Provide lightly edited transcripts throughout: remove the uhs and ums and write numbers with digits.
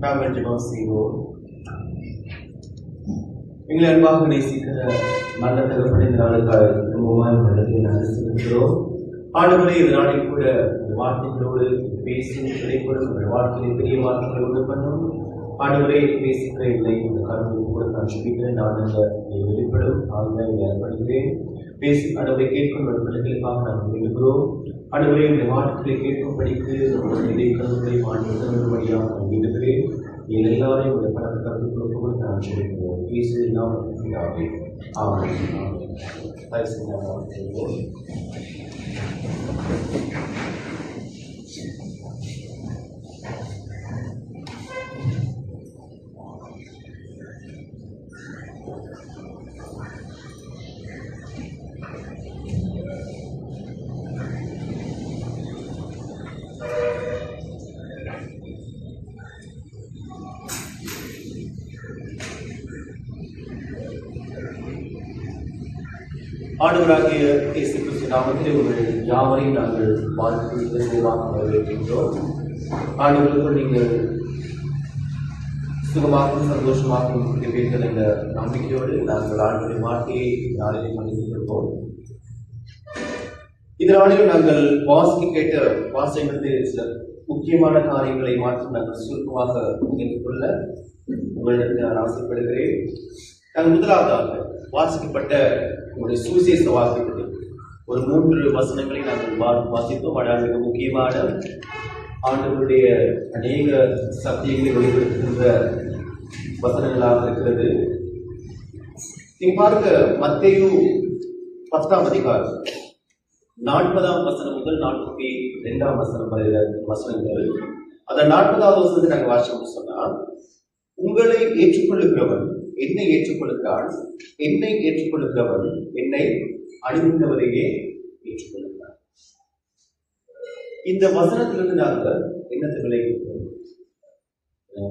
நாங்கள் ஜெபம் செய்வோம். எங்களை அன்பாக நேசிக்கிற நல்ல தகப்பனை இந்த நாளுக்காக திரும்பவும் நடத்தி நாங்கள் செலுத்துகிறோம். ஆண்டவரே, இந்த நாளில் கூட வார்த்தைகளோடு பேசும் கிடைப்படும் வாழ்க்கையை பெரிய வார்த்தைகளை உண்டு பண்ணும். ஆண்டவரே, பேசுகிற இல்லை இந்த காரணத்தை கூட நான் சொல்லிக்கிறேன். நான் வெளிப்படும் ஆண்களை அர்ப்பணிக்கிறேன். பேசி ஆண்டவரை கேட்கும் பிள்ளைகளுக்காக நாங்கள் விரும்புகிறோம். ஆண்டவரே, இந்த வார்த்தைகளை கேட்கும்படிக்கு இதை கருத்தை மாற்றும்படியாக நான் விரும்புகிறேன். இது எல்லாரையும் இந்த பணத்தை கருத்துக்களுக்கு நான் சொல்லிக்கிறோம். பேசு நாம் ஆண்டவராகிய இயேசு கிறிஸ்து நாமத்திலே உங்கள் யாவரையும் நாங்கள் வாழ்த்து வரவேற்கின்றோம். ஆண்டவருக்குள் நீங்கள் சுகமாகவும் சந்தோஷமாகவும் இருப்பீர்கள் என்ற நம்பிக்கையோடு நாங்கள் ஆண்டவரின் வார்த்தையை நாளிலே மன்னித்திருப்போம். இந்த நாளில் நாங்கள் வாசிக்க கேட்ட வாசகங்களில் சில முக்கியமான காரியங்களை மாற்றி நாங்கள் சுருக்கமாக கொள்ள உங்களிடத்தில் நான் ஆசைப்படுகிறேன். நாங்கள் முதலாவதாக வாசிக்கப்பட்ட உங்களுடைய சுவிசேஷ வாசிப்பது ஒரு 3 வசனங்களை நாங்கள் வாசித்தோம். ஆனால் மிக முக்கியமான ஆண்டவருடைய அநேக சத்தியங்களை வெளிப்படுத்துகின்ற வசனங்களாக இருக்கிறது. நீங்க பாருங்க, மத்தேயு 10ஆம் அதிகாரம் 40ஆம் வசனம் முதல் 42ஆம் வசனம் வசனங்கள். அந்த 40ஆவது வசனத்தை நாங்கள் வாசிக்கணும்னு சொன்னா, உங்களை ஏற்றுக்கொள்ளுகிறவன் என்னை ஏற்றுக்கொள்ளுகிறான், என்னை ஏற்றுக்கொள்ளுகிறவன் என்னை அனுப்பினவரையே ஏற்றுக்கொள்ளுகிறான். இந்த வசனத்திலிருந்து நாங்கள் என்னத்தை விளைவிக்கிறோம்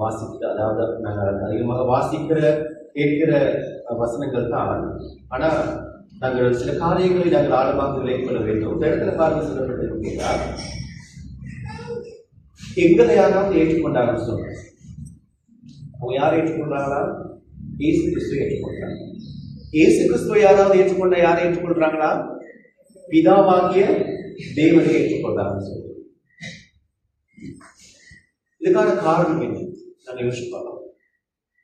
வாசிக்கிற, அதாவது நாங்கள் அதிகமாக வாசிக்கிற கேட்கிற வசனங்கள் தான். ஆனா நாங்கள் சில காரியங்களை நாங்கள் ஆழமாக விளைவிக்கொள்ள வேண்டும். இந்த இடத்துல பாருங்க, சொல்லப்பட்டிருக்கிறார், எங்களை யாராவது ஏற்றுக்கொண்டாங்கன்னு சொல்றேன். அவங்க யாரை ஏற்றுக்கொள்றாங்களா? இயேசு கிறிஸ்துவை ஏற்றுக்கொள்றாங்க. இயேசு கிறிஸ்துவை யாராவது ஏற்றுக்கொண்டா யாரை ஏற்றுக்கொள்றாங்களா? பிதாவாகிய தேவனை ஏற்றுக்கொள்றாங்கன்னு சொல்றோம். இதுக்கான காரணம் என்ன? நாங்கள் யோசிச்சு பார்க்கலாம்.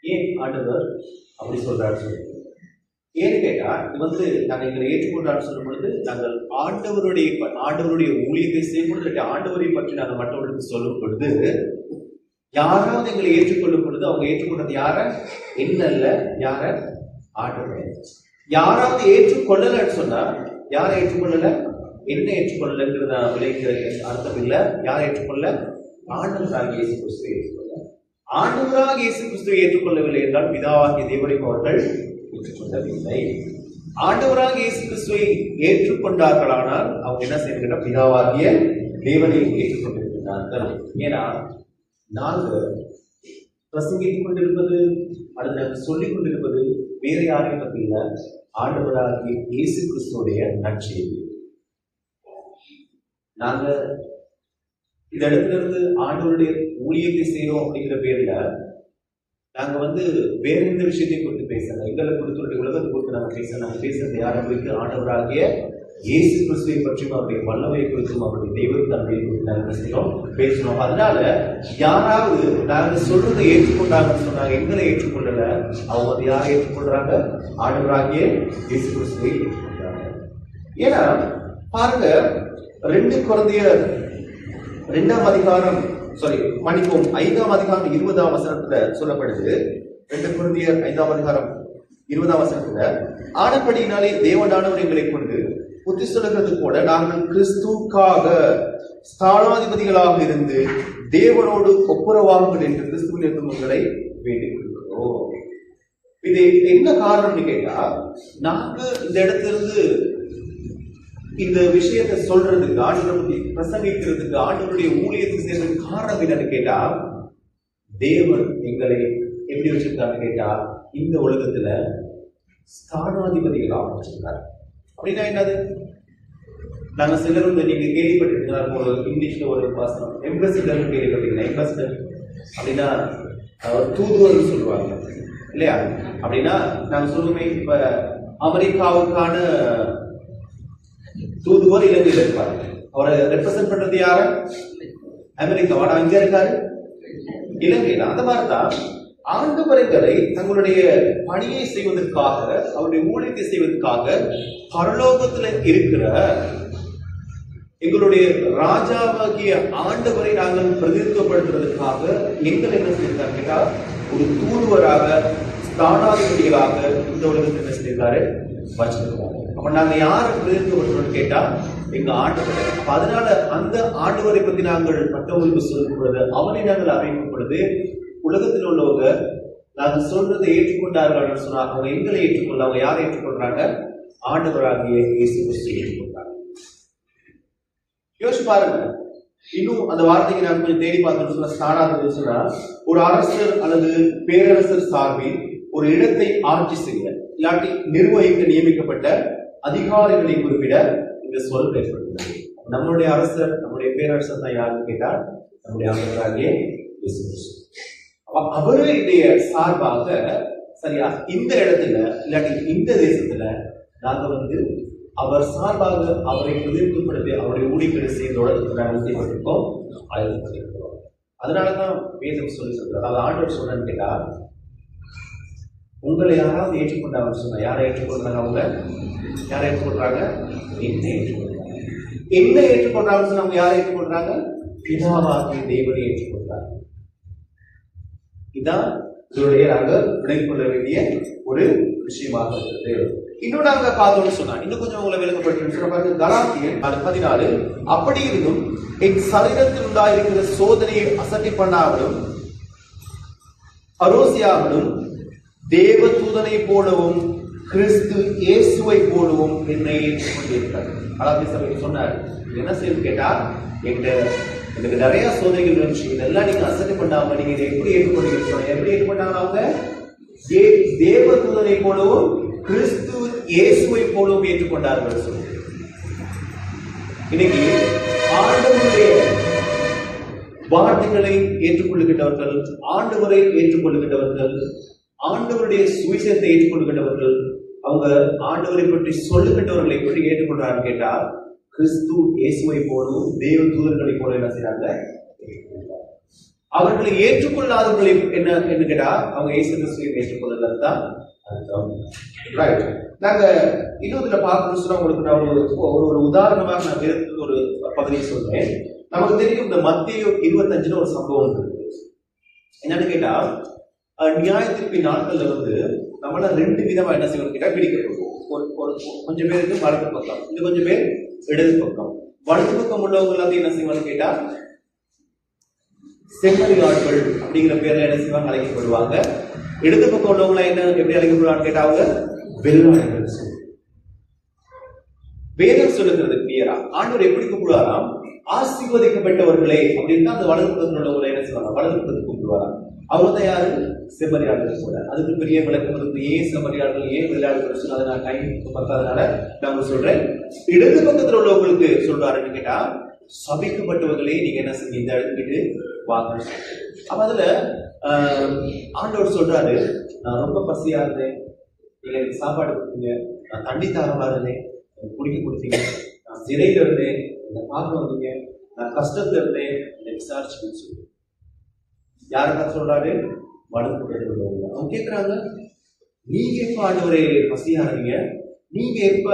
ஏன் ஆண்டவர் அப்படி சொல்றாரு சொல்லி? ஏன்னு கேட்டா, இது நாங்கள் எங்களை ஏற்றுக்கொண்டான்னு சொல்லும் பொழுது நாங்கள் ஆண்டவருடைய ஊழியத்தை செய்யும் பொழுது, ஆண்டவரை பற்றி நாங்கள் மற்றவர்களுக்கு சொல்லும் பொழுது, யாராவது எங்களை ஏற்றுக்கொள்ளும் பொழுது அவங்க ஏற்றுக்கொண்டது யார? என்னல்ல, யார? ஆண்டவரை. யாராவது ஏற்றுக்கொள்ளலன்னு சொன்னா, யாரை ஏற்றுக்கொள்ளல? என்ன ஏற்றுக்கொள்ளலங்கிறத விளைக்கிற அர்த்தம் இல்லை. யாரை ஏற்றுக்கொள்ள? ஆண்டவராக இயேசு கிறிஸ்துவை ஏற்றுக்கொள்ள. ஆண்டவராக இயேசு கிறிஸ்துவை ஏற்றுக்கொள்ளவில்லை என்றால் பிதாவாகிய தேவனை அவர்கள் ஏற்றுக்கொள்ளவில்லை. ஆண்டவராக இயேசு கிறிஸ்துவை ஏற்றுக்கொண்டார்களானால் அவங்க என்ன செய்யணும்னா, பிதாவாகிய தேவனை ஏற்றுக்கொண்டிருக்கிறார்கள். ஏன்னா நாங்கள் பிரசங்கித்துக் கொண்டிருப்பது அல்லது நாங்கள் சொல்லிக் கொண்டிருப்பது வேற யாரையும் பற்றி இல்லை, ஆண்டவராகிய இயேசு கிறிஸ்துவோடைய நற்செய்தி. நாங்க இந்த இடத்துல இருந்து ஆண்டவருடைய ஊழியத்தை செய்யறோம் அப்படிங்கிற பேர்ல நாங்க வேற எந்த விஷயத்தை குறித்து பேசல, எங்களை குறித்து உலகத்தை குறித்து நாங்கள் பேச. நாங்கள் பேசுறது யாரை குறித்து? ஆண்டவராகிய இயேசு கிறிஸ்துவை பற்றியும் அவருடைய வல்லமையை குறித்தும் அவருடைய தெய்வத்தன்மையை குறித்து நாங்கள் செய்யறோம், பேசணும். அதனால யாராவது நாங்கள் சொல்றதை ஏற்றுக்கொண்டாங்கன்னு சொன்னாங்க, எங்களை ஏற்றுக்கொள்ளல, அவங்க யாரை ஏற்றுக்கொள்றாங்க? ஆண்டவராகிய இயேசு கிறிஸ்துவை ஏற்றுக்கொள்றாங்க. ஏன்னா பாருங்க, 2 கொரிந்தியர் 2ஆம் அதிகாரம் 5ஆம் அதிகாரம் 20ஆம் வசனத்துல சொல்லப்படுது. 2 கொரிந்தியர் 5ஆம் அதிகாரம் 20ஆம் வசனத்துல, ஆனபடியினாலே தேவனானவர் எங்களை கொண்டு புத்தி சொல்லுகிறது போல நாங்கள் கிறிஸ்துவுக்காக ஸ்தானாதிபதிகளாக இருந்து தேவனோடு ஒப்புரவாகுங்கள் என்று கிறிஸ்துவின் உங்களை வேண்டிக் கொள்கிறோம். இது என்ன காரணம்னு கேட்டா, நாங்க இந்த இடத்துல இருந்து இந்த விஷயத்தை சொல்றதுக்கு, ஆண்டவரை பத்தி பிரசங்கிக்கிறதுக்கு, ஆண்டவருடைய ஊழியத்துக்கு செய்யறதுக்கு காரணம் என்னன்னு கேட்டா, தேவன் எங்களை எப்படி வச்சிருக்காருன்னு கேட்டா, இந்த உலகத்துல ஸ்தானாதிபதிகளாக வச்சிருக்காரு. அப்படின்னா என்னது? நாங்க சிலர் நீங்க கேள்விப்பட்டிருக்கீங்களா? இங்கிலீஷ்ல ஒரு வாசனம் எம்பசிடர் கேள்விப்பட்டீங்கன்னா, எம்பசிடர் அப்படின்னா தூதுவர் சொல்லுவாங்க இல்லையா? அப்படின்னா நாங்க சொல்லுவோமே, இப்ப அமெரிக்காவுக்கான தூதுவர் இலங்கையில் இருப்பாரு. அவரை ரெப்ரசென்ட் பண்றது யாரு? அமெரிக்காவோட அங்க இருக்காரு இலங்கையில. அந்த மாதிரிதான் ஆண்டவர்களை தங்களுடைய பணியை செய்வதற்காக, அவருடைய ஊழியத்தை செய்வதற்காக பரலோகத்துல இருக்கிற எங்களுடைய ராஜாவாகிய ஆண்டவரை நாங்கள் பிரதிநிதித்துவப்படுத்துவதற்காக எங்கள் என்ன செய்தார் கேட்டா, ஒரு தூதுவராக ஸ்தானாதிபதிகளாக இந்த உலகத்தில் என்ன செய்திருக்காரு வச்சிருக்காரு. அப்ப நாங்க யாரை பிரதிநிதித்துவப்படுத்துறோம்னு கேட்டா எங்க ஆண்டவர். அப்ப அதனால அந்த ஆண்டவரை பத்தி நாங்கள் மற்றவங்களுக்கு சொல்லும் பொழுது, அவனை நாங்கள் அறிவிக்கும் பொழுது, உலகத்தில் உள்ளவங்க நாங்கள் சொல்றதை ஏற்றுக்கொண்டார்கள் சொன்னா அவங்க எங்களை ஏற்றுக்கொள்ள, அவங்க யாரை ஏற்றுக்கொள்றாங்க? ஆண்டவராகிய இயேசு கிறிஸ்துவை ஏற்றுக்கொள்றாங்க. யோசிச்சு பாருங்க. இன்னும் அந்த வார்த்தைக்கு நான் கொஞ்சம் தேடி பார்த்தோம்னு சொன்னா, ஸ்தானாதிபதி சொன்னா ஒரு அரசர் அல்லது பேரரசர் சார்பில் ஒரு இடத்தை ஆட்சி செய்ய இல்லாட்டி நிர்வகிக்க நியமிக்கப்பட்ட அதிகாரிகளை குறிப்பிட இந்த சொல் பயன்படுகிறது. நம்மளுடைய அரசர், நம்முடைய பேரரசர் தான் யாருன்னு கேட்டா நம்முடைய ஆண்டவராகிய இயேசு கிறிஸ்து. அவருடைய சார்பாக சரியா இந்த இடத்துல இல்லாட்டி இந்த தேசத்துல நாங்க வந்து அவர் சார்பாக அவரை பிரதிநிதித்துவப்படுத்தி அவருடைய ஊழியர்களை செய்தோட நடத்தப்பட்டிருக்கோம், அழைக்கப்பட்டிருக்கிறோம். அதனாலதான் வேதம் சொல்லி சொல்றாரு. அது ஆண்டவர் சொன்னு கேட்டா, உங்களை யாராவது ஏற்றுக்கொண்டாங்கன்னு சொன்னா யாரை ஏற்றுக்கொள்றாங்க? அவங்க யாரை ஏற்றுக்கொள்றாங்க? என்ன ஏற்றுக்கொள்றாங்க? என்ன ஏற்றுக்கொள்றாங்கன்னு சொன்னா அவங்க யாரை ஏற்றுக்கொள்றாங்க? பிதாவாகிய தேவனை ஏற்றுக்கொள்றாங்க. இதான் இதனுடைய நாங்கள் விளங்கிக் கொள்ள வேண்டிய ஒரு விஷயமாக இருக்கிறது. இன்னும் நாங்க பார்த்தோம்னு சொன்னா இன்னும் கொஞ்சம் உங்களை விளங்கப்பட்டு கலாத்தியர் 14, அப்படி இருந்தும் என் சரீரத்தில் உண்டாயிருக்கிற சோதனையை அசட்டை பண்ணாமலும் அரோசியாமலும் தேவ தூதனை போலவும் கிறிஸ்து இயேசுவை போலவும் என்னை ஏற்றுக்கொண்டிருக்கிறார். கலாத்திய சபைக்கு சொன்னார், என்ன செய்யும் கேட்டா, எனக்கு நிறைய சோதனைகள் இருந்துச்சு, இதெல்லாம் நீங்க அசட்டை பண்ணாம நீங்க இதை எப்படி ஏற்றுக்கொண்டீங்க? எப்படி ஏற்றுக்கொண்டாங்க? அவங்க தேவ தூதனை போலவும் கிறிஸ்து இயேசுவை போலவும் ஏற்றுக்கொண்டார்கள் சொல்லி. இன்னைக்கு ஆண்டவருடைய வார்த்தைகளை ஏற்றுக்கொள்ளுகின்றவர்கள், ஆண்டவரை ஏற்றுக்கொள்ளுகின்றவர்கள், ஆண்டவருடைய சுவிசேஷத்தை ஏற்றுக்கொள்ளுகின்றவர்கள், அவங்க ஆண்டவரை பற்றி சொல்லுகின்றவர்களை எப்படி ஏற்றுக்கொள்றான்னு கேட்டா, கிறிஸ்து இயேசுவை போலவும் தேவ தூதர்களை போல என்ன செய்யறாங்க? அவர்களை ஏற்றுக்கொள்ளாதவர்களை என்ன கேட்டா, அவங்க இயேசு கிறிஸ்துவை ஏற்றுக்கொள்ளல தான் அர்த்தம். ரைட். நாங்க இன்னொருல பார்க்கணும். உங்களுக்கு நான் ஒரு உதாரணமாக நான் வேறு ஒரு பகுதியை சொல்றேன். நமக்கு தெரியும், இந்த மத்தேயு 25 ஒரு சம்பவம் இருக்கு. என்னன்னு கேட்டா, நியாயத்தீர்ப்பு நாட்கள்ல வந்து நம்மள 2 விதமா என்ன செய்யணும் கேட்டா பிடிக்கப்படுவோம். கொஞ்சம் பேருக்கு வலது பக்கம், இன்னும் கொஞ்சம் பேர் இடது பக்கம். வலது பக்கம் உள்ளவங்க எல்லாத்தையும் என்ன செய்வாங்க கேட்டா செம்மறியாட்கள் அப்படிங்கிற பேர்ல என்ன செய்வாங்க, அழைக்கப்படுவாங்க. இடது பக்கம் உள்ளவங்க என்ன எப்படி அழைக்கப்படுவாங்க கேட்டா அவங்க வெள்ளாடுகள். வேதம் சொல்லுகிறது கிளியரா, ஆண்டவர் எப்படி கூப்பிடுவாராம்? ஆசீர்வதிக்கப்பட்டவர்களே அப்படின்னு அந்த வலது பக்கத்தில் உள்ளவங்களை என்ன செய்வாங்க, வலது பக்கத்துக்கு கூப்பிடுவாராம். அவங்க தான் யாரு? செம்மறியாடுகள் கூட. அதுக்கு பெரிய விளக்கம் இருக்கு. ஏன் செம்மறியாடுகள், ஏன் வெள்ளாடுகள் சொன்னா அதை நான் டைம் பத்தாதனால நான் சொல்றேன். இடது பக்கத்தில் உள்ளவங்களுக்கு சொல்றாருன்னு கேட்டா, சபிக்கப்பட்டவர்களே நீங்க என்ன செஞ்சு இந்த இடத்துக்கு வாங்க. அப்ப அதுல ஆண்டவர் சொல்றாரு, நான் ரொம்ப பசியா இருந்தேன், நீங்க எனக்கு சாப்பாடு கொடுத்தீங்க. நான் தண்ணி தாகமா இருந்தேன், எனக்கு குடிக்க கொடுத்தீங்க. நான் சிறையில இருந்தேன், என்னை பார்க்க வந்தீங்க. நான் கஷ்டத்துல இருந்தேன், என்னை விசாரிச்சுன்னு சொல்லி யாருக்கா சொல்றாரு? வலது பக்கத்தில் உள்ளவங்க. அவங்க கேட்கிறாங்க, நீங்க எப்ப ஆண்டவரே பசியா இருந்தீங்க? நீங்க எப்ப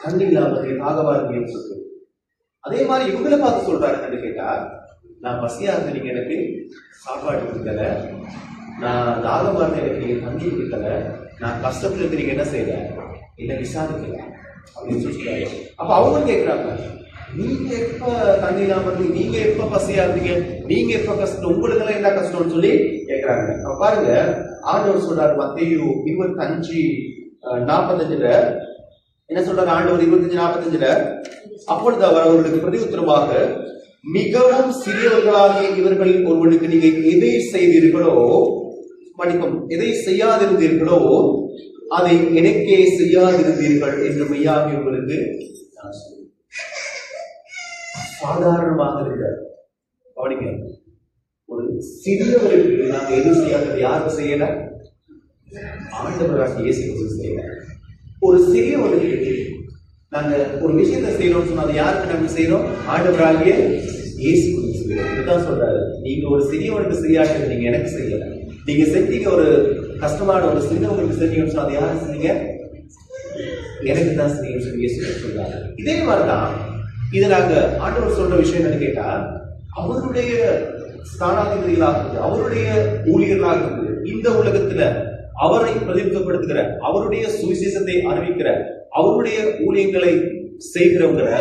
தண்ணி இல்லாம தாகமா இருந்தீங்கன்னு சொல்லி. அதே மாதிரி இவங்களை பார்த்து சொல்றாருன்னு கேட்டா, நான் பசியா இருந்த நீங்க எனக்கு சாப்பாடு கொடுக்கல, நான் தாகமா இருந்த எனக்கு நீங்க தண்ணி கொடுக்கல, நான் கஷ்டத்துல இருந்து நீங்க என்ன செய்யல, என்ன விசாரிக்கல அப்படின்னு சொல்லிட்டாரு. அப்ப அவங்க கேட்கிறாங்க, நீங்க எப்ப தண்ணி இல்லாம இருந்தீங்க, நீங்க எப்ப பசியா இருந்தீங்க, நீங்க எப்ப கஷ்டம், உங்களுக்கு எல்லாம் என்ன கஷ்டம்னு சொல்லி கேட்கிறாங்க. அப்ப பாருங்க, ஆண்டவர் சொல்றாரு மத்தேயு 25:45 என்ன சொல்றாரு ஆண்டவர்? 25:45 அப்பொழுது அவர் அவர்களுக்கு பிரதி உத்தரமாக, மிகவும் சிறியவர்களாகிய இவர்களில் ஒருவனுக்கு நீங்க எதை செய்தீர்களோ, மன்னிக்கும், எதை செய்யாதிருந்தீர்களோ அதை எனக்கே செய்யாதிருந்தீர்கள் என்று மெய்யாகி உங்களுக்கு நான் சொல்றேன். சாதாரணமாக இருக்க கவனிங்க, ஒரு சிறியவருக்கு நாங்க எது செய்யாதது யாருக்கு செய்யல? ஆண்டவராக இயேசு கிறிஸ்து செய்யல. ஒரு சிறியவருக்கு நாங்க ஒரு விஷயத்தை செய்யறோம்னு சொன்னா அது யாருக்கு நாங்க செய்யறோம்? ஆண்டவராகிய இயேசு கிறிஸ்து செய்யறோம். இதுதான் சொல்றாரு, நீங்க ஒரு சிறியவனுக்கு செய்யாதது நீங்க எனக்கு செய்யல. நீங்க செஞ்சீங்க ஒரு கஷ்டமான ஒரு சிறியவங்களுக்கு செஞ்சீங்கன்னு சொன்னா அது யாருக்கு செஞ்சீங்க? எனக்கு தான் செய்யணும்னு சொல்லி இயேசு சொல்றாரு. இதே மாதிரிதான் இது நாங்க ஆண்டவர் சொல்ற விஷயம் என்னன்னு கேட்டா, அவருடைய ஸ்தானாதிபதிகளாக அவருடைய ஊழியர்களாக இந்த உலகத்துல அவரை பிரதிநிதித்துவப்படுத்துகிற, அவருடைய சுவிசேஷத்தை அறிவிக்கிற, அவருடைய ஊழியங்களை செய்கிறவங்களை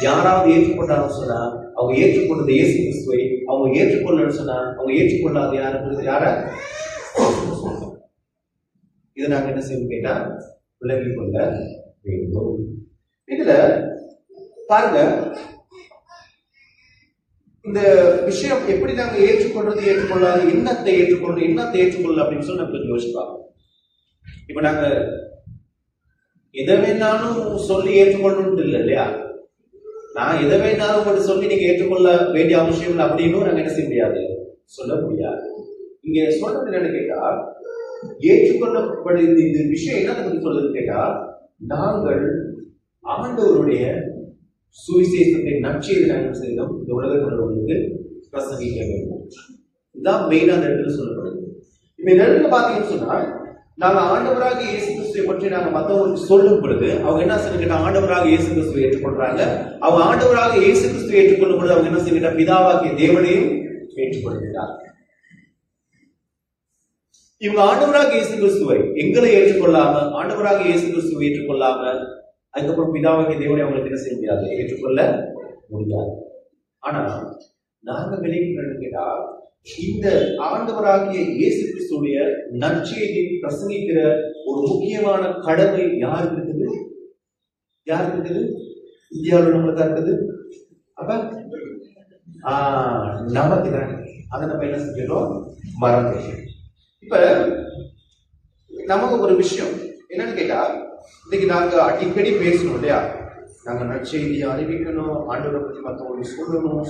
யாராவது ஏற்றுக்கொண்டாலும் சொன்னா அவங்க ஏற்றுக்கொண்டது இயேசு கிறிஸ்துவை, அவங்க ஏற்றுக்கொள்ளன்னு சொன்னா அவங்க ஏற்றுக்கொள்ளாத யார இதை நாங்க என்ன செய்யணும் கேட்டா விலகிக் கொள்ள வேண்டும். இதுல பாருங்க, இந்த விஷயம் எப்படி நாங்க ஏற்றுக்கொள்றது ஏற்றுக்கொள்ளாது, என்னத்தை ஏற்றுக்கொள்றது என்னத்தை ஏற்றுக்கொள்ள அப்படின்னு சொல்லி நம்ம கொஞ்சம் யோசிப்பாங்க. இப்ப நாங்க எதை வேணாலும் சொல்லி ஏற்றுக்கொள்ளணும் இல்லை இல்லையா? நான் எதை வேணாலும் கூட சொல்லி நீங்க ஏற்றுக்கொள்ள வேண்டிய அவசியம் இல்லை அப்படின்னு நாங்க என்ன செய்ய முடியாது, சொல்ல முடியாது. இங்க சொல்றது என்னன்னு கேட்டா, ஏற்றுக்கொள்ளப்படுது இந்த விஷயம் என்ன பத்தி சொல்றது கேட்டா, நாங்கள் ஆண்டவருடைய சுவிசேஷத்தை நற்செய்தி நாங்கள் செய்தோம் இந்த உலகத்திற்கு பிரசங்கிக்க வேண்டும். இதுதான் மெயினா அந்த இடத்துல சொல்லப்படுது. இப்ப இந்த இடத்துல பாத்தீங்கன்னு சொன்னா, நாங்க ஆண்டவராக இயேசு கிறிஸ்துவை பற்றி நாங்க மற்றவங்களுக்கு சொல்லும் பொழுது அவங்க என்ன செய்யணும், ஆண்டவராக இயேசு கிறிஸ்துவை ஏற்றுக்கொள்றாங்க. அவங்க ஆண்டவராக இயேசு கிறிஸ்துவை ஏற்றுக்கொள்ளும் பொழுது அவங்க என்ன செய்யணும், பிதாவாகிய தேவனையும் ஏற்றுக்கொள்கிறார். இவங்க ஆண்டவராக இயேசு கிறிஸ்துவை எங்களை ஏற்றுக்கொள்ளாம, ஆண்டவராக இயேசு கிறிஸ்துவை ஏற்றுக்கொள்ளாம அதுக்கப்புறம் பிதாவாகிய தேவனை அவங்களுக்கு என்ன செய்ய முடியாது, ஏற்றுக்கொள்ள முடியாது. ஆனா நாங்க விளைவிக்கிறோம்னு கேட்டா, இந்த ஆண்டவராகிய இயேசு கிறிஸ்துடைய நற்செய்தியை பிரசங்கிக்கிற ஒரு முக்கியமான கடமை யாருக்கு இருக்குது? யாருக்கு இருக்குது? இந்தியாவில் நம்மளுக்கு இருக்குது. அப்ப நமக்கு தான் அதை நம்ம என்ன செஞ்சிடறோம், மறந்து. இப்ப நமக்கு ஒரு விஷயம் என்னன்னு கேட்டா, இன்னைக்கு நாங்க அடிக்கடி பேசணும் இல்லையா, நாங்க நற்செய்தியை அறிவிக்கணும், ஆண்டவரை பத்தி மற்றவங்களுக்கு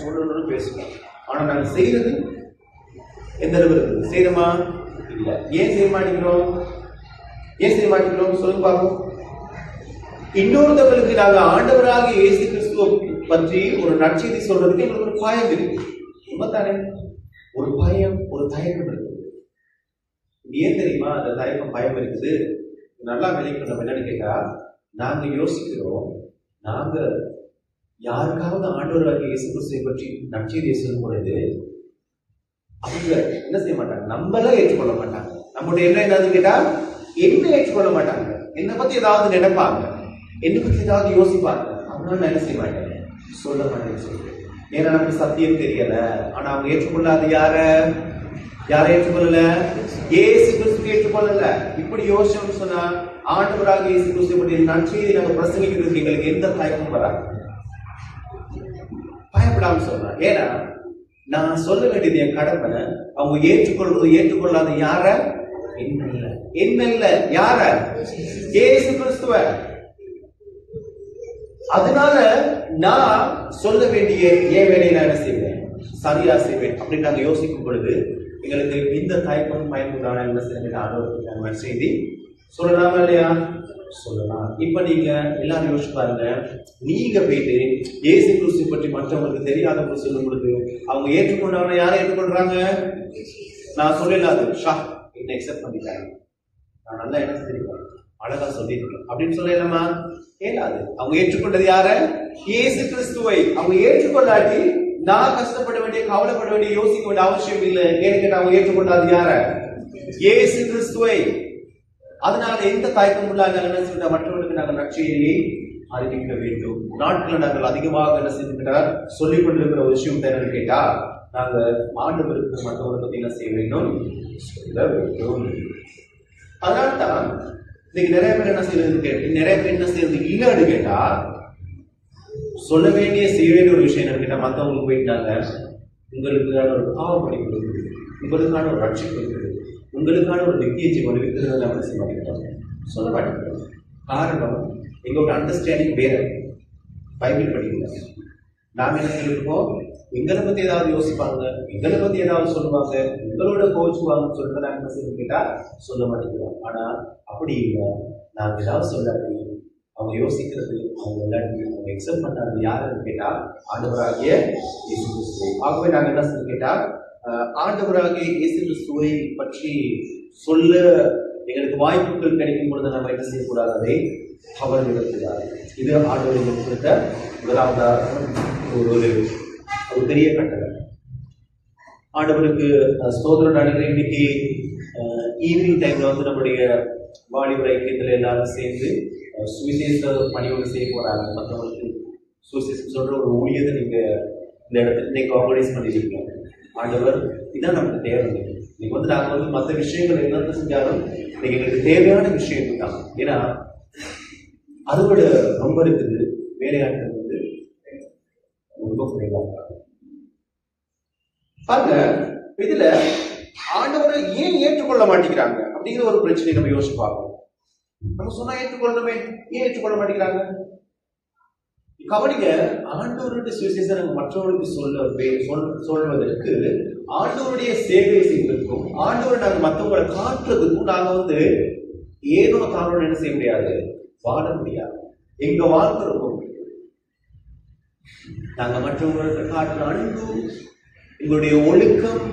சொல்லணும்னு பேசணும். ஆனா நாங்க செய்யறது எந்த அளவு இருக்குது? செய்யறோமா? இல்ல. ஏன் செய்ய மாட்டேங்கிறோம்? சொல்லுங்க பாருங்க. இன்னொருத்தவங்களுக்கு நாங்க ஆண்டவராக இயேசு கிறிஸ்துவ பற்றி ஒரு நற்செய்தி சொல்றதுக்கு எங்களுக்கு ஒரு பயம் இருக்கு. உண்மைத்தானே? ஒரு பயம், ஒரு தயக்கம் இருக்கு. ஏன் தெரியுமா அந்த தயக்கம் பயம் இருக்குது? நல்லா விளைக்கணும். என்னன்னு கேட்டா, நாங்க யோசிக்கிறோம், நாங்க யாருக்காவது ஆண்டவராக இயேசு கிறிஸ்துவை பற்றி நற்செய்தியை சொல்லும் பொழுது அவங்க என்ன செய்ய மாட்டாங்க, நம்மள ஏற்றுக்கொள்ள மாட்டாங்க. நம்மளுடைய என்ன ஏதாவது கேட்டா என்ன ஏற்றுக்கொள்ள மாட்டாங்க, என்னை பத்தி ஏதாவது நினைப்பாங்க, என்னை பத்தி ஏதாவது யோசிப்பாங்க. அதனால நான் என்ன செய்ய மாட்டேன், சொல்ல மாட்டேன்னு சொல்லிட்டு. ஏன்னா நமக்கு சத்தியம் தெரியல. ஆனா அவங்க ஏற்றுக்கொள்ளாது யாரை ஏற்றுக்கொள்ளல? இயேசு கிறிஸ்து ஏற்றுக்கொள்ளல. இப்படி யோசிச்சோம்னு சொன்னா ஆண்டவராக இயேசு கிறிஸ்து பற்றி நற்செய்தியை நாங்க பிரசங்கிக்கிறதுக்கு எங்களுக்கு எந்த தயக்கமும் வராது. பயப்படாம சொல்றேன். ஏன்னா நான் சொல்ல வேண்டியது என் கடமை. அவங்க ஏற்றுக்கொள்வது ஏற்றுக்கொள்ளாத யார? என்ன இல்ல யார? இயேசு கிறிஸ்துவ. அதனால நான் சொல்ல வேண்டிய என் வேலையை நான் என்ன செய்வேன், சரியா செய்வேன் அப்படின்னு நாங்க யோசிக்கும் பொழுது எங்களுக்கு இந்த தயக்கம் பயன்படான என்ன செய்ய செய்தி சொல்லலாமா இல்லையா? சொல்லலாம். இப்ப நீங்க எல்லாரும் யோசிச்சு பாருங்க, நீங்க போயிட்டு இயேசு கிறிஸ்து பற்றி மற்றவங்களுக்கு தெரியாதவங்க சொல்லும் பொழுது அவங்க ஏற்றுக்கொண்டவங்க யாரை ஏற்றுக்கொள்றாங்க? நான் சொல்லலாது ஷா என்ன எக்ஸெப்ட் பண்ணிட்டாங்க, நான் நல்லா என்ன தெரியும் அழகா சொல்லியிருக்கேன் அப்படின்னு சொல்லலாமா? ஏலாது. அவங்க ஏற்றுக்கொண்டது யார? இயேசு கிறிஸ்துவை. அவங்க ஏற்றுக்கொள்ளாட்டி நான் கஷ்டப்பட வேண்டிய, கவலைப்பட வேண்டிய, யோசிக்க வேண்டிய அவசியம் இல்லை. ஏன்னு அவங்க ஏற்றுக்கொண்டாது யார? இயேசு கிறிஸ்துவை. அதனால எந்த தயக்கம் இல்லாத என்ன சொல்ற, மற்றவர்களுக்கு நாங்கள் நற்செய்தியை அறிவிக்க வேண்டும். நாட்களை நாங்கள் அதிகமாக என்ன செஞ்சுக்கிட்டார் சொல்லிக் கொண்டிருக்கிற ஒரு விஷயம் என்னன்னு கேட்டா, நாங்க ஆண்டவருக்கு மற்றவர்கள் பத்தி என்ன செய்ய வேண்டும், சொல்ல வேண்டும். அதனால்தான் இன்னைக்கு நிறைய பேர் என்ன செய்யறது இல்லைன்னு கேட்டா, சொல்ல வேண்டிய செய்ய வேண்டிய ஒரு விஷயம் என்னன்னு கேட்டா, மற்றவங்களுக்கு போயிட்டாங்க உங்களுக்கான ஒரு பாவப்படி கொடுக்குது, உங்களுக்கான ஒரு ரட்சிப்பு இருக்குது, உங்களுக்கான ஒரு நித்திய ஜீவன் இருக்கிறது நம்ம செய்ய மாட்டேங்கிறோம், சொல்ல மாட்டேங்கிறோம். காரணம் எங்களோட அண்டர்ஸ்டாண்டிங் வேற. பைபிள் படிக்கல. நாம என்ன சொல்லியிருக்கோம், எங்களை பத்தி ஏதாவது யோசிப்பாங்க, எங்களை பத்தி ஏதாவது சொல்லுவாங்க, எங்களோட கோச்சுவாங்கன்னு சொல்லிட்டு நாங்க என்ன செய்யணும் கேட்டா சொல்ல மாட்டேங்கிறோம். ஆனா அப்படி இல்லை, நாங்க ஏதாவது சொல்லாட்டி அவங்க யோசிக்கிறது, அவங்க இல்லாட்டி அவங்க எக்ஸப்ட் பண்ணாது யாருன்னு கேட்டா ஆண்டவராகிய இயேசு கிறிஸ்துவை. ஆகவே நாங்க என்ன செய்ய கேட்டா ஆண்டவராகிய இயேசு கிறிஸ்துவை பற்றி சொல்ல எங்களுக்கு வாய்ப்புகள் கிடைக்கும் பொழுது நம்ம என்ன செய்யக்கூடாது, அதை தவறு விடக்கூடாது. இது ஆண்டவர்கள் கொடுத்த முதலாவதாக ஒரு பெரிய கட்டளை. ஆண்டவருக்கு ஸ்தோத்திரம் நடுகிறேன். இன்னைக்கு ஈவினிங் டைம்ல வந்து நம்முடைய வாலிபர் ஐக்கியத்தில் எல்லாரும் சேர்ந்து சுவிசேஷ பணியோடு செய்ய போறாங்க. மற்றவங்களுக்கு சுவிசேஷம் சொல்ற ஒரு ஊழியத்தை நீங்க இந்த இடத்துல இன்னைக்கு ஆர்கனைஸ் பண்ணிருக்கீங்க. ஆண்டவர் இதான் நமக்கு தேவை. இன்னைக்கு வந்து நாங்கள் வந்து மற்ற விஷயங்கள் என்னென்ன செஞ்சாலும் இன்னைக்கு எங்களுக்கு தேவையான விஷயம் தான். ஏன்னா அதோட ரொம்ப இருக்குது, வேலையாட்கள் வந்து ரொம்ப குறைவாக பாருங்க. இதுல ஆண்டவரை ஏன் ஏற்றுக்கொள்ள மாட்டேங்கிறாங்க அப்படிங்கிற ஒரு பிரச்சனை நம்ம யோசிச்சு பார்ப்போம். நம்ம சொன்னா ஏற்றுக்கொள்ளணுமே, ஏன் ஏற்றுக்கொள்ள மாட்டேங்கிறாங்க? கவனிங்க, ஆண்டவருடைய சுவிசேஷம் நம்ம மற்றவர்களுக்கு சொல்வதற்கு, ஆண்டவருடைய சேவை செய்வதற்கும், ஆண்டவரை நாங்கள் மற்றவங்களை காட்டுறதுக்கும் நாங்க வந்து ஏதோ தானோட என்ன செய்ய முடியாது, வாழ முடியாது. எங்க வாழ்க்கிறோம் நாங்க மற்றவங்களுக்கு காட்டுற அன்பு, எங்களுடைய ஒழுக்கம்,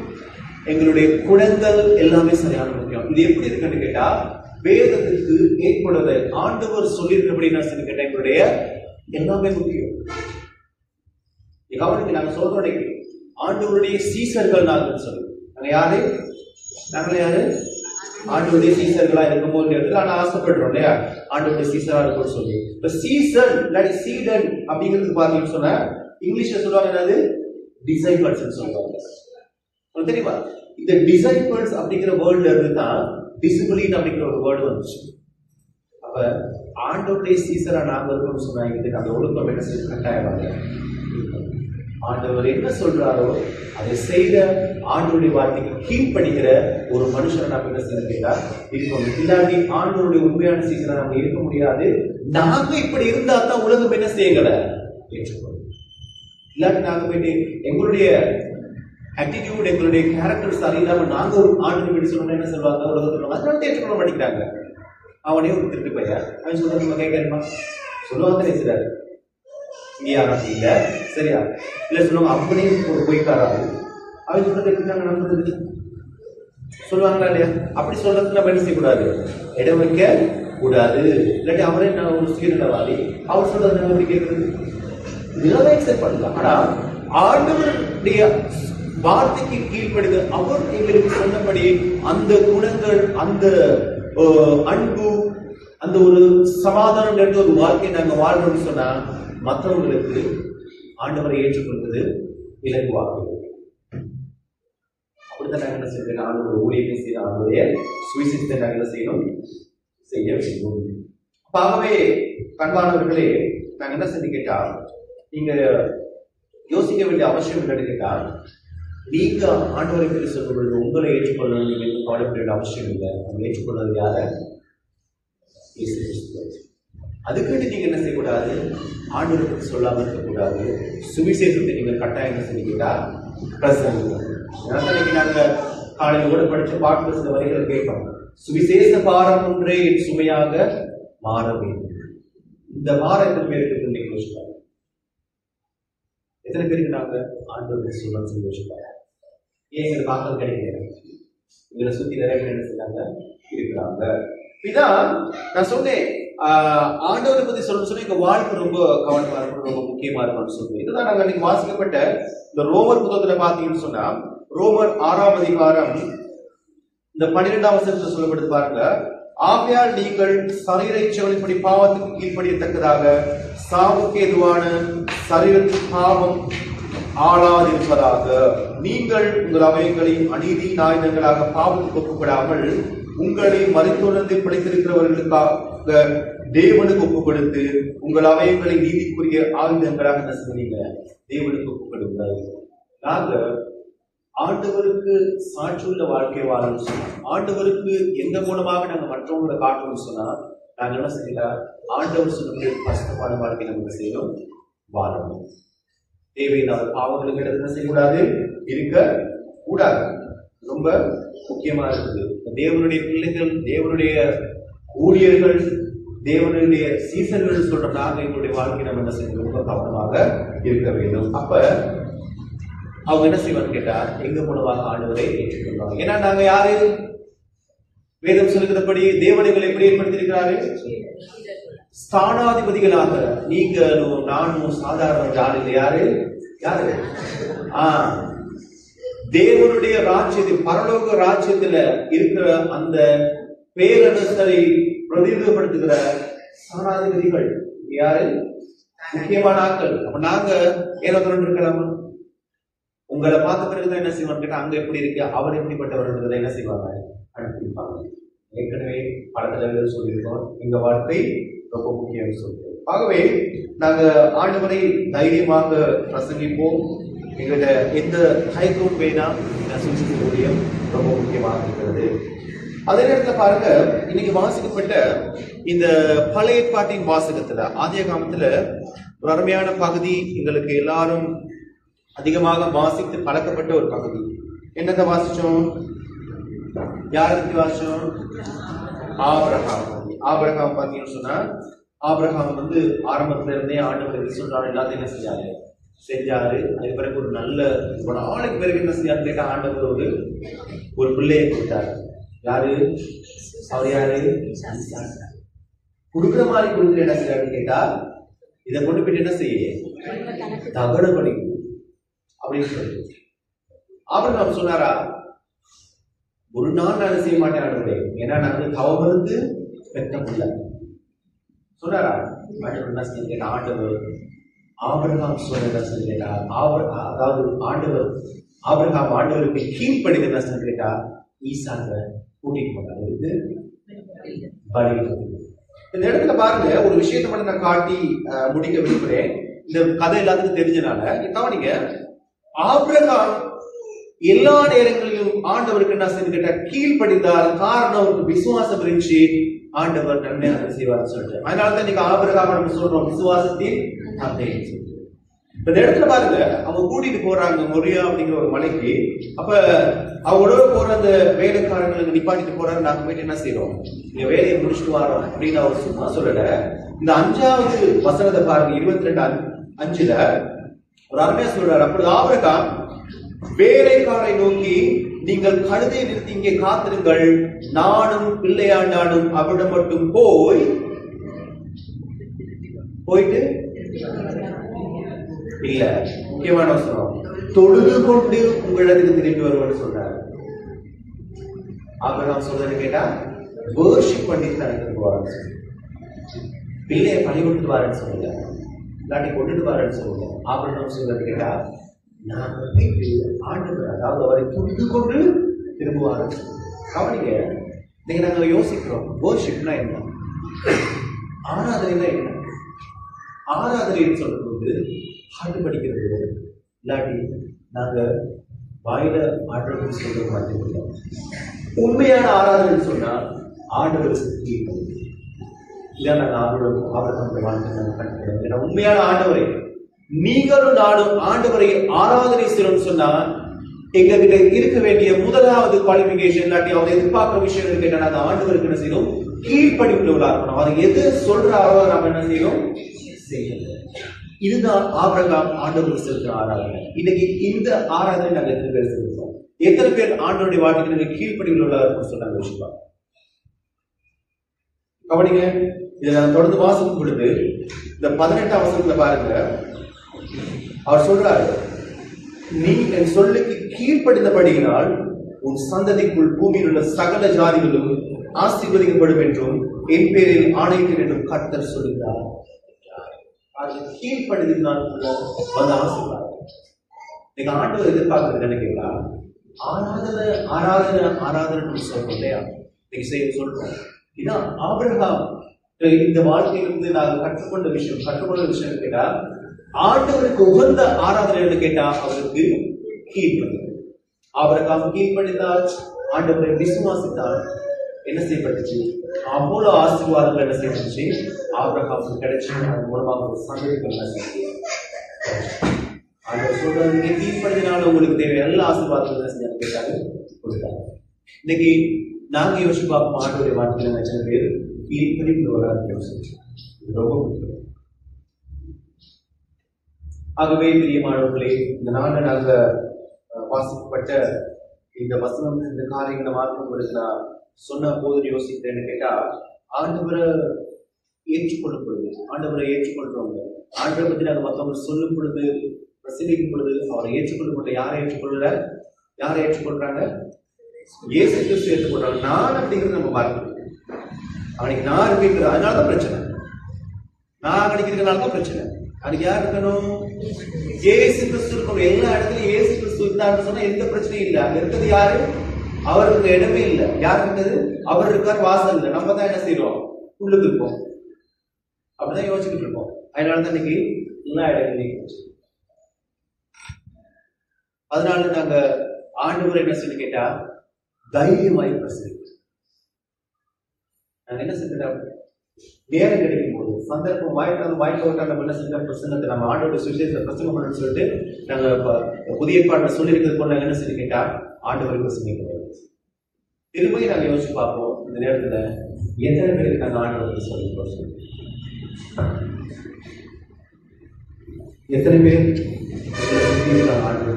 எங்களுடைய குணங்கள் எல்லாமே சரியான முக்கியம். இது எப்படி இருக்குன்னு கேட்டா, வேதத்துக்கு ஏற்படுவதை ஆண்டவர் சொல்லியிருக்கிறபடி என்ன சொல்லி கேட்டா எங்களுடைய எல்லாமே முக்கியம். கவனிக்கு நாங்க சொல்றோம், ஆண்டவருடைய சீசர்கள் நாங்கள் சொல்லுவோம். நாங்க யாரு? நாங்களே யாரு? ஆண்டவருடைய சீசர்களா இருக்கும்போது இடத்துல நான் ஆசைப்படுறோம் இல்லையா, ஆண்டவருடைய சீசரா இருக்கும் சொல்லி. இப்ப சீசன் இல்லாட்டி சீடன் அப்படிங்கிறது பாத்தீங்கன்னு சொன்னா இங்கிலீஷ்ல சொல்லுவாங்க என்னது, டிசைபிள்ஸ் சொல்லுவாங்க. தெரியுமா? இந்த டிசைபிள்ஸ் அப்படிங்கிற வேர்ட்ல இருந்து தான் டிசிப்ளின் அப்படிங்கிற ஒரு வேர்டு வந்துச்சு. அப்ப ஆண்டவருடைய சீசரா நாங்க இருக்கணும்னு சொன்னாங்க. அந்த ஒழுக்கம் என்ன செய்ய கட்டாயமாக ஆண்டவர் என்ன சொல்றாரோ அதை செய்த ஆண்டவருடைய வார்த்தைக்கு கீழ்படுகிற ஒரு மனுஷனை நம்ம என்ன செய்ய கேட்டா இருக்கணும். இல்லாட்டி ஆண்டவருடைய உண்மையான சீசரா நம்ம இருக்க முடியாது. நாங்க இப்படி இருந்தா தான் உலகம் என்ன செய்யல ஏற்றுக்கொள்ளும். இல்லாட்டி நாங்க போயிட்டு எங்களுடைய ஆட்டிடியூட், எங்களுடைய கேரக்டர் சரியில்லாம நாங்க ஒரு ஆண்டு இப்படி சொன்னா என்ன சொல்லுவாங்க, உலகத்துல அதனால ஏற்றுக்கொள்ள மாட்டேங்கிறாங்க. அவனே ஒரு திருட்டு பையன், அவன் சொல்றது நம்ம கேட்கணுமா? சொல்லுவாங்க பேசுறாரு இங்க யாரும் இல்ல சரியா, இல்ல சொல்லுவாங்க அப்படியே ஒரு பொய்க்காராரு, அவன் சொல்றது எப்படினாங்க நம்புறது சொல்லுவாங்களா இல்லையா? அப்படி சொல்றதுக்கு நம்ம என்ன செய்யக்கூடாது, இடம் வைக்க கூடாது. இல்லாட்டி அவரே நான் ஒரு சுயநலவாதி, அவர் சொல்றது நம்ம எப்படி கேட்கறது, இதெல்லாம் எக்ஸெப்ட் பண்ணலாம். ஆனா ஆண்டவருடைய வார்த்தைக்கு கீழ்ப்படுது, அவர் எங்களுக்கு சொன்னபடி அந்த குணங்கள், அந்த அன்பு, அந்த ஒரு சமாதானம் என்ற ஒரு வாழ்க்கையை நாங்க வாழ்றோம்னு சொன்னா மற்றவங்களுக்கு ஆண்டவரை ஏற்றுக்கொள்வது இலகுவாக. அப்படித்தான் நாங்க என்ன செய்யணும், ஆண்டவர் ஊழியத்தை செய்ய, ஆண்டவருடைய சுவிசேஷத்தை நாங்கள் என்ன செய்யணும், செய்ய வேண்டும். ஆகவே கண்பானவர்களே, நாங்க என்ன செஞ்சு கேட்டா நீங்க யோசிக்க வேண்டிய அவசியம் என்னன்னு கேட்டா, நீங்க ஆண்டவரை பற்றி சொல்லும் பொழுது உங்களை ஏற்றுக்கொள்ளணும் நீங்க கவலைப்பட வேண்டிய அவசியம் இல்லை. அவங்க ஏற்றுக்கொள்வது யார? இயேசு கிறிஸ்து. அதுக்கு நீங்க என்ன செய்யக்கூடாது, ஆண்டவரை பற்றி சொல்லாம இருக்கக்கூடாது. சுவிசேஷத்தை நீங்க கட்டாயம் என்ன செஞ்சுக்கிட்டா பிரசங்க. நாங்க காலையில் கூட படிச்ச பாட்டு சில வரிகளை கேட்போம். சுவிசேஷ பாரம் ஒன்றே என் சுமையாக மாற வேண்டும். இந்த வாரம் எத்தனை பேருக்கு இன்னைக்கு யோசிப்பாங்க? எத்தனை பேருக்கு நாங்க ஆண்டவரை சொல்ல சொல்லி யோசிப்பாங்க? ஏன் எங்களுக்கு ஆக்கள் கிடைக்கல? இவங்களை சுத்தி நிறைய பேர் என்ன செய்யறாங்க இருக்கிறாங்க. இதான் நான் சொன்னேன், ஆண்டவரை பத்தி சொல்ல எங்க வாழ்க்கை ரொம்ப கவனமா இருக்கணும், ரொம்ப முக்கியமா இருக்கணும்னு சொல்லுவேன். இதுதான் நாங்க அன்னைக்கு வாசிக்கப்பட்ட இந்த ரோமர் புத்தகத்துல பாத்தீங்கன்னு சொன்னா, ரோமர் 6ஆம் அதிகாரம் இந்த 12ஆம் வசனத்துல சொல்லப்படுது பாருங்க. ஆகையால் நீங்கள் சரீர இச்சைகளின்படி பாவத்துக்கு கீழ்ப்படியத்தக்கதாக சாவுக்கு ஏதுவான சரீரத்தின் பாவம் ஆளாதிருப்பதாக நீங்கள் உங்கள் அவயங்களின் அநீதி ஆயுதங்களாக பாவத்துக்கு ஒப்புப்படாமல் உங்களை மறைத்துணர்ந்து பிழைத்திருக்கிறவர்களுக்காக தேவனுக்கு ஒப்புக்கொடுத்து உங்கள் அவயங்களை நீதிக்குரிய ஆயுதங்களாக என்ன செய்வீங்க, தேவனுக்கு ஒப்புக்கொடுங்கள். நாங்க ஆண்டவருக்கு சாட்சியுள்ள வாழ்க்கை வாழணும்னு சொன்னா, ஆண்டவருக்கு எந்த மூலமாக நாங்க மற்றவங்களை காட்டணும்னு சொன்னா, நாங்க என்ன செய்யலாம், ஆண்டவர் சொல்லக்கூடிய பரிசுத்தமான வாழ்க்கை நமக்கு செய்யணும், வாழணும். தேவையில்லாத பாவங்களுக்கு என்ன செய்யக்கூடாது, இருக்க கூடாது. ரொம்ப முக்கியமா இருக்குது. தேவனுடைய பிள்ளைகள், தேவனுடைய ஊழியர்கள், தேவனுடைய சீசன்கள் சொல்ற நாங்க எங்களுடைய வாழ்க்கை நம்ம என்ன செய்யணும், ரொம்ப கவனமாக இருக்க வேண்டும். அப்ப அவங்க என்ன செய்வான்னு கேட்டா, எங்க மூலமாக ஆண்டவரை ஏற்றுக்கொள்வாங்க. ஏன்னா நாங்க யாரு? வேதம் சொல்லுகிறபடி தேவனைகள் எப்படி ஏற்படுத்தியிருக்கிறாரு? ஸ்தானாதிபதிகளாக. நீங்களும் நானும் சாதாரண யாரு இல்லை. யாரு யாரு? தேவனுடைய ராஜ்யத்தில், பரலோக ராஜ்யத்துல இருக்கிற அந்த பேரரசரை பிரதிநிதிப்படுத்துகிற ஸ்தானாதிபதிகள் யாரு? முக்கியமான ஆட்கள். அப்ப நாங்க ஏதோ இருக்கலாமா? உங்களை பார்த்த பிறகுதான் என்ன செய்வாங்க கேட்டா, அங்க எப்படி இருக்கு, அவர் எப்படிப்பட்டவர்கள் என்ன செய்வாங்க, அனுப்பியிருப்பாங்க. ஏற்கனவே பல தலைவர்கள் சொல்லியிருக்கோம், எங்க வாழ்க்கை ரொம்ப முக்கியம் சொல்லியிருக்கோம். ஆகவே நாங்க ஆண்டவரை தைரியமாக பிரசங்கிப்போம். எங்கள்கிட்ட எந்த தயக்கமும் வேணாம். ஊழியம் ரொம்ப முக்கியமாக இருக்கிறது. அதே நேரத்தில் பாருங்க, இன்னைக்கு வாசிக்கப்பட்ட இந்த பழைய ஏற்பாட்டின் வாசகத்துல, ஆதியாகமத்துல ஒரு அருமையான பகுதி, எங்களுக்கு எல்லாரும் அதிகமாக வாசித்து பழக்கப்பட்ட ஒரு பகுதி. என்னத்தை வாசிச்சோம்? யாருக்கு வாசிச்சோம்? ஆபிரகாம். ஆபிரகாம் பார்த்தீங்கன்னு சொன்னா, ஆபிரகாம் வந்து ஆரம்பத்துல இருந்தே ஆண்டவர் சொல்றாரு எல்லாத்தையும் என்ன செஞ்சாரு. அது பிறகு ஒரு நல்ல ஒரு ஆளுக்கு பிறகு என்ன செஞ்சாரு கேட்டா, ஆண்டவர் ஒரு பிள்ளையை கொடுத்தாரு. யாரு அவர்? யாரு? கொடுக்குற மாதிரி கொடுக்குற என்ன செய்யாரு கேட்டா, இதை கொண்டு போயிட்டு என்ன செய்ய, தகடு படி அப்படின்னு சொல்லி ஆபிரகாம் சொன்னாரா, ஒரு நாள் நான் செய்ய மாட்டேன் ஆண்டவரே, ஏன்னா நான் தவமிருந்து பெற்ற பிள்ளை சொன்னாரா. ஆண்டவர் கேட்டா, ஆண்டவர் ஆபிரகாம் சொன்னதா கேட்டா, அதாவது ஆண்டவர் ஆபிரகாம் ஆண்டவருக்கு கீழ்ப்படிந்து என்ன கேட்டா, ஈசாங்க கூட்டிட்டு போனாரு பலி. இந்த இடத்துல பாருங்க, ஒரு விஷயத்தை மட்டும் நான் காட்டி முடிக்க விரும்புறேன். இந்த கதை எல்லாத்துக்கும் தெரிஞ்சனால கவனிங்க. ஆபிரகாம் எல்லா நேரங்களிலும் ஆண்டவருக்கு என்ன செய்ய கேட்டா கீழ்ப்படிந்தார். காரணம் அவருக்கு விசுவாசம் இருந்துச்சு. ஆண்டவர் நன்மையாக செய்வார் சொல்லிட்டு, அதனாலதான் நீங்க ஆபிரகாம் நம்ம சொல்றோம் விசுவாசத்தின் தந்தை. இந்த இடத்துல பாருங்க, அவங்க கூட்டிட்டு போறாங்க மொரியா அப்படிங்கிற ஒரு மலைக்கு. அப்ப அவங்களோட போற அந்த வேலைக்காரங்களுக்கு நிப்பாட்டிட்டு போறாரு. நாங்க போயிட்டு என்ன செய்யறோம், இந்த வேலையை முடிச்சுட்டு வரோம் அப்படின்னு அவர் சும்மா சொல்லல. இந்த 5வது வசனத்தை பாருங்க, 22:5 ஒரு அருமையா சொல்றாரு. அப்பொழுது ஆபிரகாம் வேலைக்காரை நோக்கி, நீங்கள் கழுதையை நிறுத்தி இங்கே காத்திருங்கள், நானும் பிள்ளையாண்டானும் அவரிடம் மட்டும் போயிட்டு இல்ல, முக்கியமான வசனம், தொழுது கொண்டு உங்களிடத்துக்கு திரும்பி வருவான்னு சொல்றாரு. ஆபிரகாம் சொல்றது கேட்டா, வர்ஷிப் பண்ணிட்டு தான் போறான்னு, பிள்ளைய பணி கொடுத்து வாரன்னு சொல்லுங்க, இல்லாட்டி கொண்டுட்டு வாரன்னு சொல்லுங்க. ஆபிரகாம் சொல்றது கேட்டா, நான் ஆண்டவர், அதாவது அவரை தொழுது கொண்டு திரும்புவாரு. கவனிங்க, நீங்க நாங்க யோசிக்கிறோம், வர்ஷிப்னா என்ன, ஆராதனைனா என்ன? ஆராதனைன்னு சொல்லும்போது பாட்டு படிக்கிறது, இல்லாட்டி நாங்க வாயில ஆண்டவருக்கு சொல்ற மாதிரி இல்லை. உண்மையான ஆராதனை சொன்னா ஆண்டவருக்கு இல்ல, நாங்க ஆபரகம் வாழ்க்கை உண்மையான ஆண்டவரை நீங்களும் நானும் ஆண்டவரை ஆராதனை செய்யணும்னு சொன்னா எங்க கிட்ட இருக்க வேண்டிய முதலாவது குவாலிபிகேஷன், இல்லாட்டி அவங்க எதிர்பார்க்கிற விஷயம் இருக்கு என்னன்னா, அந்த ஆண்டவருக்கு என்ன செய்யணும், கீழ்ப்படிவுள்ளவர்களா இருக்கணும். அதை எது சொல்றாரோ நம்ம என்ன செய்யணும், செய்யணும். இதுதான் ஆபிரகாம் ஆண்டவருக்கு செலுத்துற ஆராதனை. இன்னைக்கு இந்த ஆராதனை நாங்க எத்தனை பேர் செலுத்துறோம்? எத்தனை பேர் ஆண்டவருடைய வாழ்க்கைக்கு கீழ்ப்படிவுள்ளவர்களா இருக்கும் சொன்னாங்க விஷயம். கவனிங்க, இதை நான் தொடர்ந்து வாசிக்கும் பொழுது இந்த 18ஆம் வசனத்துல பாருங்க, அவர் சொல்றாரு, நீ என் சொல்லுக்கு கீழ்ப்படிந்தபடியினால் உன் சந்ததிக்குள் பூமியில் உள்ள சகல ஜாதிகளும் ஆசீர்வதிக்கப்படும் என்றும் என் பேரில் ஆணையிட்டேன் என்றும் கர்த்தர் சொல்லுகிறார். கீழ்ப்படினால் வந்து ஆசீர்வாதம். நீங்க ஆண்டவர் எதிர்பார்க்கறது நினைக்கிறீங்களா? ஆராதனை ஆராதனை ஆராதனை சொல்றோம் இல்லையா, நீங்க செய்ய சொல்றோம். இதான் ஆபிரகாம் இந்த வாழ்க்கையிலிருந்து நாங்கள் கற்றுக்கொண்ட விஷயம் கேட்டா, ஆண்டவருக்கு உகந்த ஆராதனை கேட்டா அவருக்கு கீழ்ப்படி. ஆபிரகாம் கீழ்ப்படிந்தால், ஆண்டவரை விசுவாசித்தால் என்ன செய்யப்பட்டுச்சு, அவ்வளவு ஆசீர்வாதங்கள் என்ன செய்யப்பட்டுச்சு, ஆபிரகாமுக்கு கிடைச்சு. அது மூலமாக ஒரு சந்ததிகள் ஆண்டவர் சொல்றாரு, நீங்க கீழ்ப்படினால உங்களுக்கு தேவையான எல்லா ஆசீர்வாதங்களும் செஞ்சாங்க கேட்டாங்க, கொடுத்தாங்க. இன்னைக்கு நாங்க யோசிச்சு பார்ப்போம், ஆண்டவருடைய வார்த்தையில சில பேர் கீழ்ப்படிக்கிறவராக யோசிச்சு ரொம்ப முக்கியம். ஆகவே பிரியமானவர்களே, இந்த நாளில் நாங்க வாசிக்கப்பட்ட இந்த வசனம், இந்த காரியங்களை மாற்றம் உங்களுக்கு நான் சொன்ன போது யோசிக்கிறேன்னு கேட்டா, ஆண்டவரை ஏற்றுக்கொள்ளும் பொழுது, ஆண்டவரை ஏற்றுக்கொள்றவங்க, ஆண்டவரை பத்தி நாங்கள் மற்றவங்க சொல்லும் பொழுது, பிரசங்கிக்கும் பொழுது அவரை ஏற்றுக்கொள்ளும் பொழுது யாரை ஏற்றுக்கொள்ள, யாரை ஏற்றுக்கொள்றாங்க? இயேசு கிறிஸ்து ஏற்றுக்கொள்றாங்க. நான் அப்படிங்கிறது நம்ம பார்க்கணும். அவனுக்கு நான் இருக்குங்கிற அதனாலதான் பிரச்சனை. நான் கிடைக்கிறதுனால தான் பிரச்சனை. அதுக்கு யார் இருக்கணும்? இயேசு கிறிஸ்து இருக்கணும். எல்லா இடத்துலயும் இயேசு கிறிஸ்து இருந்தாருன்னு சொன்னா எந்த பிரச்சனையும் இல்லை. அங்க இருக்கிறது யாரு? அவருக்கு இடமே இல்லை. யார் இருந்தது? அவர் இருக்கார், வாசல் இல்லை. நம்ம தான் என்ன செய்யறோம்? உள்ளுக்கு இருப்போம். அப்படிதான் யோசிச்சுட்டு இருக்கோம். அதனாலதான் இன்னைக்கு எல்லா இடங்களையும். அதனால நாங்க ஆண்டவரை என்ன சொல்லி கேட்டா, தைரியமாய் பிரசங்கிக்கிறோம். நாங்க என்ன செஞ்சிட்டோம்? நேரம் கிடைக்கும் போது, சந்தர்ப்பம் வாய்ப்பு நம்ம என்ன செஞ்ச பிரசங்கத்தை, நம்ம ஆண்டோட சுவிசேஷத்தை பிரசங்கம் பண்ணணும்னு சொல்லிட்டு நாங்க புதிய பாட்டில் சொல்லியிருக்கிறது போல நாங்க என்ன சொல்லி கேட்டா, ஆண்டவரை பிரசங்கிக்கிறோம். திரும்பி நாங்க யோசிச்சு பார்ப்போம், இந்த நேரத்துல எத்தனை பேருக்கு நாங்க ஆண்டவரை சொல்லிக்கிறோம்? எத்தனை பேர் ஆண்டவரை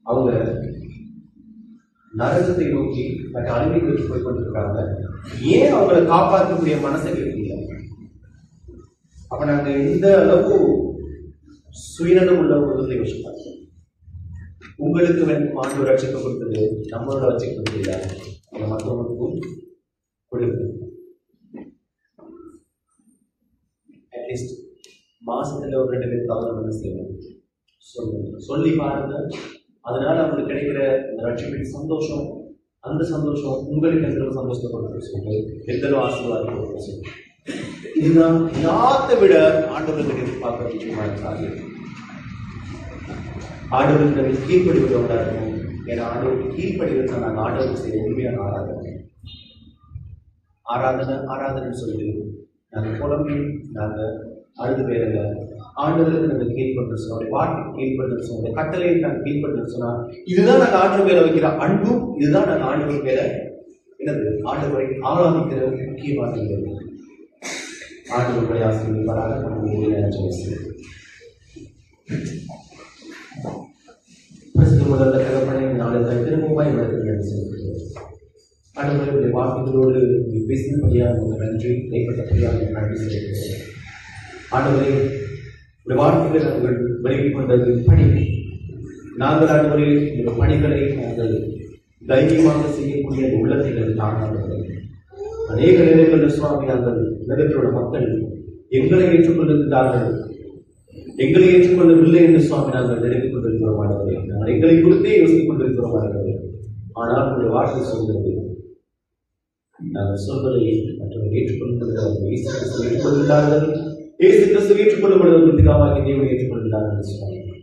அவங்க நரகத்தை நோக்கி மற்ற அழிவுகளுக்கு போய் கொண்டிருக்காங்க. ஏன் அவங்களை காப்பாற்றக்கூடிய மனசை இல்லை? அப்ப நாங்க எந்த அளவு சுயநலம் உள்ளவங்க யோசிப்பாங்க. உங்களுக்கு ஆண்டவர் ரட்சிக்க கொடுத்தது நம்மளோட ரட்சிக்க கொடுத்தது அவங்க மற்றவங்களுக்கும் கொடுக்குது. அட்லீஸ்ட் மாசத்துல ஒரு 2 பேர் தவறு என்ன செய்யணும் சொல்லுங்க, சொல்லி பாருங்க. அதனால அவங்களுக்கு கிடைக்கிற இந்த ரட்சிப்பின் சந்தோஷம், அந்த சந்தோஷம் உங்களுக்கு எந்த சந்தோஷத்தை கொடுக்க சொல்லு, எந்த ஆசீர்வாதம் கொடுக்க சொல்லு. இதுதான் எல்லாத்தை விட ஆண்டவர்களுக்கு எதிர்பார்க்க விஷயமா இருக்காது. ஆண்டவர்களுக்கு கீழ்ப்படிவதோட இருக்கும். ஏன்னா ஆண்டவருக்கு கீழ்ப்படிவதை நாங்கள் ஆண்டவருக்கு செய்ய உண்மையான ஆராதனை சொல்லி நாங்கள் புலம்பி நாங்கள் அழுது பேருங்க ஆண்டவருக்கு நாங்கள் கீழ்பட்டு சொன்னோம், வார்த்தை கீழ்பட்டு சொன்னோம், கட்டளையை நாங்கள் கீழ்பட்டு சொன்னா இதுதான் நாங்கள் ஆண்டவர் மேல வைக்கிற அன்பும், இதுதான் நாங்கள் ஆண்டவர் மேல என்னது ஆண்டவரை ஆராதிக்கிற முக்கியமான ஆண்டவருடைய ஆசீர்வாதமாக முதல்ல தகப்பனை நாளை திரும்பமாய் ஆண்டவருடைய வார்த்தைகளோடு பேசினபடியாக உங்களுக்கு நன்றி, கைப்பற்றபடியாக நன்றி செலுத்துகிறேன். ஆண்டவரை இந்த வார்த்தைகளை நாங்கள் வெளியிட்டு கொண்டது பணி. நாங்கள் ஆண்டவரை இந்த பணிகளை நாங்கள் தைரியமாக செய்யக்கூடிய உள்ளத்தைகள் தாங்காதவர்கள். அநேக நேரங்களில் சுவாமி நாங்கள் உலகத்தோட மக்கள் எங்களை ஏற்றுக்கொண்டிருந்தார்கள், எங்களை ஏற்றுக்கொள்ளவில்லை என்று சுவாமி நாங்கள் நினைத்துக் கொண்டிருக்கிறோம். ஆண்டவரை நாங்கள் எங்களை குறித்தே யோசித்துக் கொண்டிருக்கிறோம். ஆண்டவரை ஆனால் உங்களுடைய வார்த்தை சொல்கிறது, நாங்கள் சொல்வதை மற்றவர்கள் ஏற்றுக்கொள்கிறார்கள், ஏற்றுக்கொள்கிறார்கள், இயேசு கிறிஸ்து ஏற்றுக்கொள்ளப்படுவதற்கு பிதாவாகிய தேவனை ஏற்றுக்கொள்கிறார்கள் என்று சொன்னார்கள்.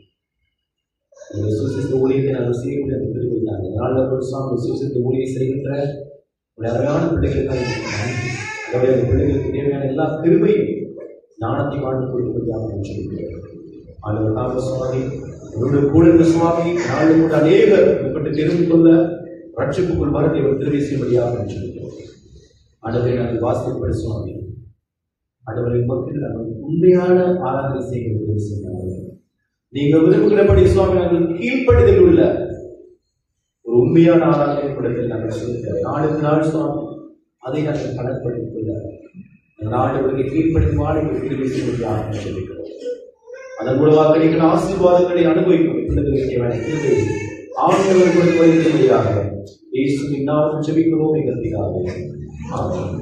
சுவிசேஷ ஊழியத்தை நாங்கள் செய்யக்கூடிய அந்த திருவிழாங்க நாள் சுவாமி சுவிசேஷ ஊழியை செய்கின்ற ஒரு அழகான பிள்ளைகளுக்காக அதோடைய பிள்ளைகளுக்கு தேவையான எல்லா கிருபையும் ஞானத்தை வாழ்ந்து கொடுக்கும்படியாக சொல்லியிருக்கிறார். ஆண்டவர் தாங்க சுவாமி என்னுடைய கூட இருந்த சுவாமி நாளை கூட அநேகர் இப்பட்டு தெரிந்து கொள்ள ரட்சிப்புக்குள் வர தேவன் திருவை செய்யும்படியாக சொல்லியிருக்கிறார். ஆண்டவரை நாங்கள் வாசிப்படி சுவாமி ஆண்டவரை மக்கள் நாங்கள் உண்மையான ஆராதனை செய்கிறது. நீங்கள் விரும்புகிறபடி சுவாமி நாங்கள் கீழ்ப்படிதல் உள்ள ஒரு உண்மையான ஆராதனை படத்தில் நாங்கள் சொல்லிக்கிறோம். நாளுக்கு நாள் சுவாமி அதை நாங்கள் கணப்படுத்திக் கொள்ள நாடுகளுக்கு கீழ்ப்படுத்தி மாடுகளுக்கு திரும்பி செய்வதாக சொல்லிக்கிறோம். அதன் மூலமாக நீங்கள் ஆசீர்வாதங்களை அனுபவிக்கும் பிள்ளைகளுக்கு ஆண்டவர் கொடுத்து வைத்திருக்கிறார்கள். இயேசுவின் நாமத்தில் ஜெபிக்கிறோம் எங்கள் பிதாவே. ஆமென்.